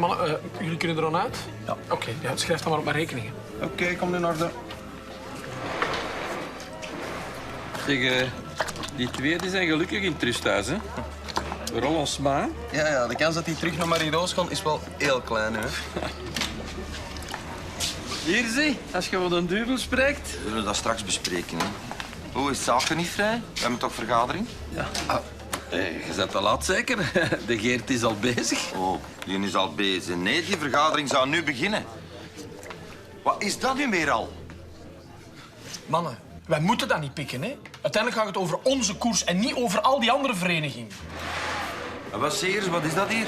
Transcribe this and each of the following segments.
Mannen, jullie kunnen er dan uit? Ja. Oké, ja, schrijf dan maar op mijn rekeningen. Oké, komt in orde. Zeg, die twee die zijn gelukkig in Trust thuis, hè? Vooral ons ma. Ja, de kans dat hij terug naar Marie-Roos gaat is wel heel klein, hè. Hier zie, als je wat een duvel spreekt. We zullen dat straks bespreken, hè. Hoe is zaken niet vrij? We hebben toch vergadering? Ja. Je bent te laat zeker. De Geert is al bezig. Oh, die is al bezig. Nee, die vergadering zou nu beginnen. Wat is dat nu weer al? Mannen, wij moeten dat niet pikken, hè? Uiteindelijk gaat het over onze koers en niet over al die andere verenigingen. Wat zeers, wat is dat hier?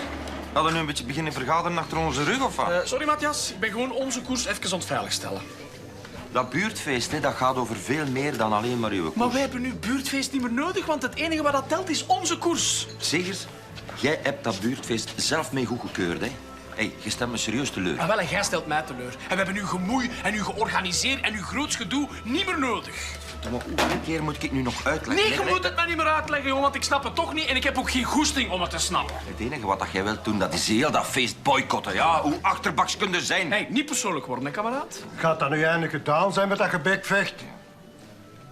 Hadden we nu een beetje beginnen vergaderen achter onze rug, of wat? Sorry, Matthias. Ik ben gewoon onze koers even aan het veiligstellen. Dat buurtfeest, hè, dat gaat over veel meer dan alleen maar uw koers. Maar wij hebben nu buurtfeest niet meer nodig, want het enige wat dat telt is onze koers. Zegers, jij hebt dat buurtfeest zelf mee goedgekeurd, hè? Hé, je stemt me serieus teleur. En wel, en jij stelt mij teleur. En we hebben uw gemoei en uw georganiseerd en uw groots gedoe niet meer nodig. Maar hoeveel keer moet ik nu nog uitleggen? Nee, je moet het mij niet meer uitleggen, jongen, want ik snap het toch niet en ik heb ook geen goesting om het te snappen. Het enige wat jij wilt doen, dat is heel dat feest boycotten. Ja, hoe achterbaks kun je zijn? Hey, niet persoonlijk worden, hè, kameraad? Gaat dat nu eindelijk gedaan zijn met dat gebekvecht?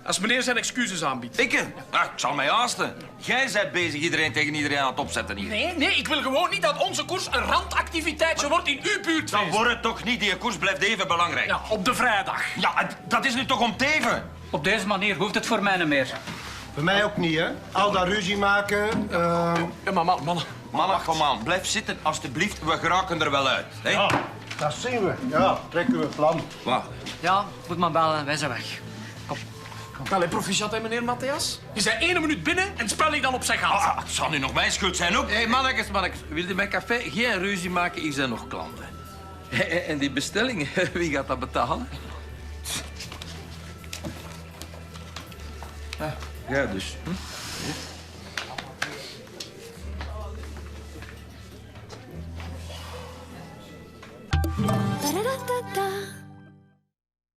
Als meneer zijn excuses aanbiedt. Ik zal mij haasten. Jij bent bezig iedereen tegen iedereen aan het opzetten hier. Nee, ik wil gewoon niet dat onze koers een randactiviteitje wordt in uw buurtfeest. Dan wordt het toch niet. Die koers blijft even belangrijk. Ja, op de vrijdag. Ja, dat is nu toch om teven? Op deze manier hoeft het voor mij niet meer. Voor mij ook niet, hè? Al dat ruzie maken. Ja, maar mannen. Mannen, kom aan. Blijf zitten, alstublieft. We geraken er wel uit. Hè? Ja, dat zien we. Ja, trekken we plan. Wat? Ja, moet maar bellen, wij zijn weg. Wel, proficiat, hè, meneer Matthias? Je bent 1 minuut binnen en het spel ligt dan op zijn gat. Het zal nu nog mijn schuld zijn ook. Hé, mannetjes, wil je mijn café geen ruzie maken? Ik zijn nog klanten. En die bestelling, wie gaat dat betalen? Ah, ja, dus. Ba-da-da-da-da.